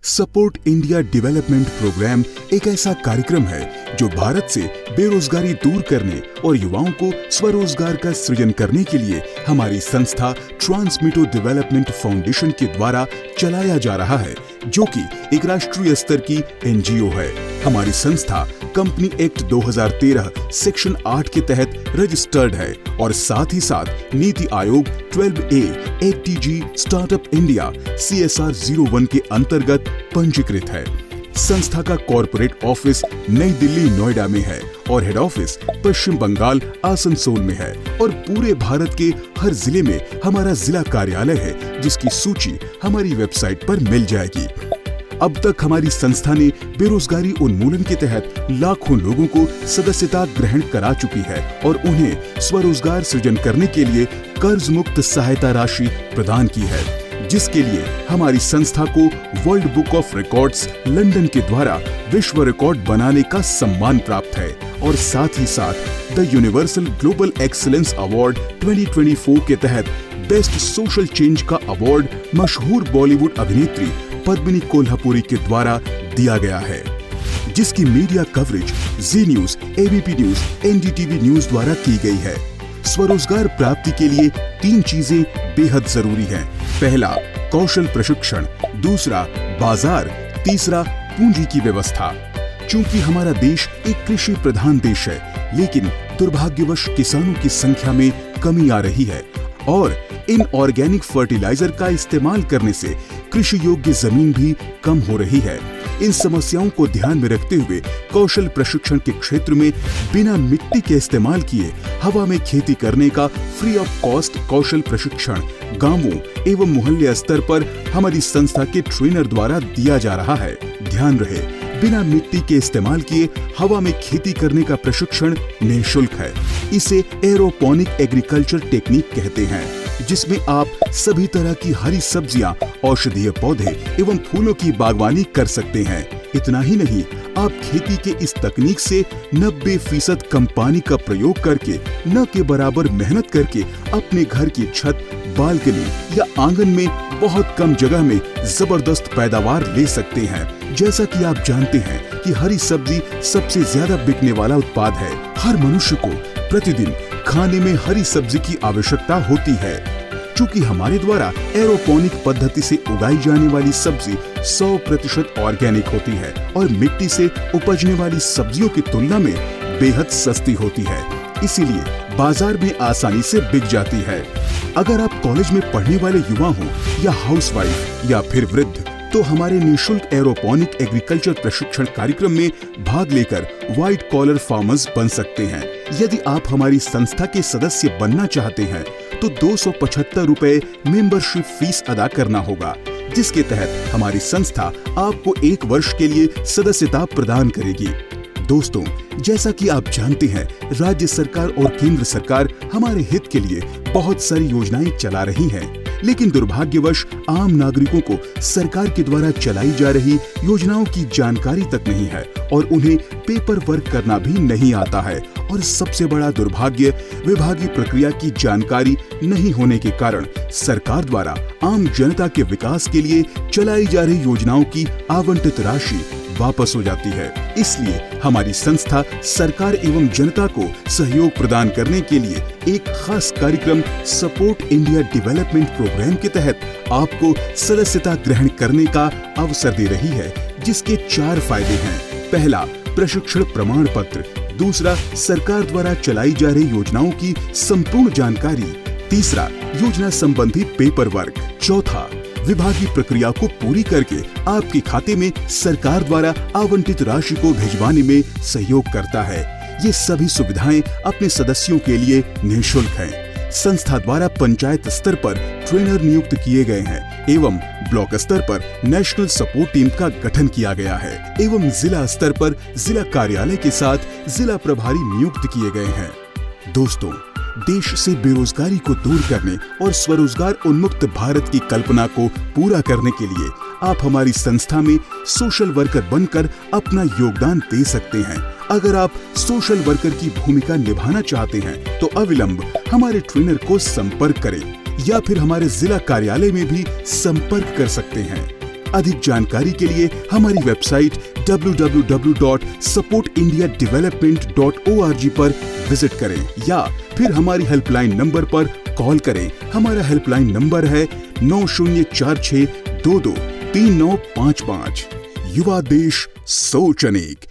Support India development programme एक ऐसा कार्यक्रम है जो भारत से बेरोजगारी दूर करने और युवाओं को स्वरोजगार का सृजन करने के लिए हमारी संस्था ट्रांसमिटो डेवलपमेंट फाउंडेशन के द्वारा चलाया जा रहा है, जो कि एक राष्ट्रीय स्तर की एनजीओ है। हमारी संस्था कंपनी एक्ट 2013 सेक्शन 8 के तहत रजिस्टर्ड है और साथ ही साथ NITI Aayog 12A ATG startup India CSR 01 के अंतर्गत पंजीकृत है। संस्था का कॉर्पोरेट ऑफिस नई दिल्ली नोएडा में है और हेड ऑफिस पश्चिम बंगाल आसनसोल में है और पूरे भारत के हर जिले में हमारा जिला कार्यालय है, जिसकी सूची हमारी वेबसाइट पर मिल जाएगी। अब तक हमारी संस्था ने बेरोजगारी उन्मूलन के तहत लाखों लोगों को सदस्यता ग्रहण करा चुकी है और उन्हें स्वरोजगार सृजन करने के लिए कर्ज मुक्त सहायता राशि प्रदान की है, जिसके लिए हमारी संस्था को world book of records London के द्वारा विश्व रिकॉर्ड बनाने का सम्मान प्राप्त है और साथ ही साथ the universal global excellence award 2024 के तहत बेस्ट सोशल चेंज का अवार्ड मशहूर बॉलीवुड अभिनेत्री पद्मिनी कोल्हापुरी के द्वारा दिया गया है, जिसकी media coverage Zee news, ABP news, NDTV news द्वारा की गई है। स्वरोजगार प्राप्ति के लिए 3 चीजें बेहद जरूरी हैं। पहला, कौशल प्रशिक्षण, दूसरा बाजार, तीसरा पूंजी की व्यवस्था। चूंकि हमारा देश एक कृषि प्रधान देश है, लेकिन दुर्भाग्यवश किसानों की संख्या में कमी आ रही है और इन ऑर्गेनिक फर्टिलाइजर का इस्तेमाल करने से कृषि योग्य जमीन भी कम हो रही है। इन समस्याओं को ध्यान में रखते हुए कौशल प्रशिक्षण के क्षेत्र में बिना मिट्टी के इस्तेमाल किए हवा में खेती करने का फ्री ऑफ कॉस्ट कौशल प्रशिक्षण गांवों एवं मोहल्ले स्तर पर हमारी संस्था के ट्रेनर द्वारा दिया जा रहा है। ध्यान रहे, बिना मिट्टी के इस्तेमाल किए हवा में खेती करने का प्रशिक्षण निःशुल्क है। इसे एरोपोनिक एग्रीकल्चर टेक्निक कहते हैं, जिसमें आप सभी तरह की हरी सब्जियां, औषधीय पौधे एवं फूलों की बागवानी कर सकते हैं। इतना ही नहीं, आप खेती के इस तकनीक से 90% कम पानी का प्रयोग करके न के बराबर मेहनत करके अपने घर की छत, बालकनी या आंगन में बहुत कम जगह में जबरदस्त पैदावार ले सकते हैं। जैसा कि आप जानते हैं कि हरी सब्जी सबसे ज्यादा बिकने वाला उत्पाद है। हर मनुष्य को प्रतिदिन खाने में हरी सब्जी की आवश्यकता होती है। चूंकि हमारे द्वारा एरोपोनिक पद्धति से उगाई जाने वाली सब्जी 100% ऑर्गेनिक होती है और मिट्टी से उपजने वाली सब्जियों की तुलना में बेहद सस्ती होती है, इसीलिए बाजार में आसानी से बिक जाती है। अगर आप कॉलेज में पढ़ने वाले युवा हो या हाउसवाइफ या फिर वृद्ध, तो हमारे निःशुल्क एरोपोनिक एग्रीकल्चर प्रशिक्षण कार्यक्रम में भाग लेकर व्हाइट कॉलर फार्मर्स बन सकते हैं। यदि आप हमारी संस्था के सदस्य बनना चाहते हैं तो 275 रुपए मेंबरशिप फीस अदा करना होगा, जिसके तहत हमारी संस्था आपको 1 वर्ष के लिए सदस्यता प्रदान करेगी। दोस्तों, जैसा कि आप जानते हैं, राज्य सरकार और केंद्र सरकार हमारे हित के लिए बहुत सारी योजनाएं चला रही हैं, लेकिन दुर्भाग्यवश आम नागरिकों को सरकार के द्वारा चलाई जा रही योजनाओं की जानकारी तक नहीं है और उन्हें पेपर वर्क करना भी नहीं आता है। और सबसे बड़ा दुर्भाग्य, विभागीय प्रक्रिया की जानकारी नहीं होने के कारण सरकार द्वारा आम जनता के विकास के लिए चलाई जा रही योजनाओं की आवंटित राशि वापस हो जाती है। इसलिए हमारी संस्था सरकार एवं जनता को सहयोग प्रदान करने के लिए एक खास कार्यक्रम सपोर्ट इंडिया डेवलपमेंट प्रोग्राम के तहत आपको सदस्यता ग्रहण करने का अवसर दे रही है, जिसके 4 फायदे हैं। पहला, प्रशिक्षण प्रमाण पत्र। दूसरा, सरकार द्वारा चलाई जा रही योजनाओं की संपूर्ण जानकारी। तीसरा, योजना संबंधी पेपर वर्क। चौथा, विभागीय प्रक्रिया को पूरी करके आपके खाते में सरकार द्वारा आवंटित राशि को भिजवाने में सहयोग करता है। ये सभी सुविधाएं अपने सदस्यों के लिए निःशुल्क हैं। संस्था द्वारा पंचायत स्तर पर ट्रेनर नियुक्त किए गए हैं एवं ब्लॉक स्तर पर नेशनल सपोर्ट टीम का गठन किया गया है एवं जिला स्तर पर जिला कार्यालय के साथ जिला प्रभारी नियुक्त किए गए हैं। दोस्तों, देश से बेरोजगारी को दूर करने और स्वरोजगार उन्मुक्त भारत की कल्पना को पूरा करने के लिए आप हमारी संस्था में सोशल वर्कर बनकर अपना योगदान दे सकते हैं। अगर आप सोशल वर्कर की भूमिका निभाना चाहते हैं तो अविलंब हमारे ट्रेनर को संपर्क करें या फिर हमारे जिला कार्यालय में भी संपर्क कर सकते हैं। अधिक जानकारी के लिए हमारी वेबसाइट www.supportindiadevelopment.org पर विजिट करें या फिर हमारी हेल्पलाइन नंबर पर कॉल करें। हमारा हेल्पलाइन नंबर है 9046223955। युवा देश सोच अनेक।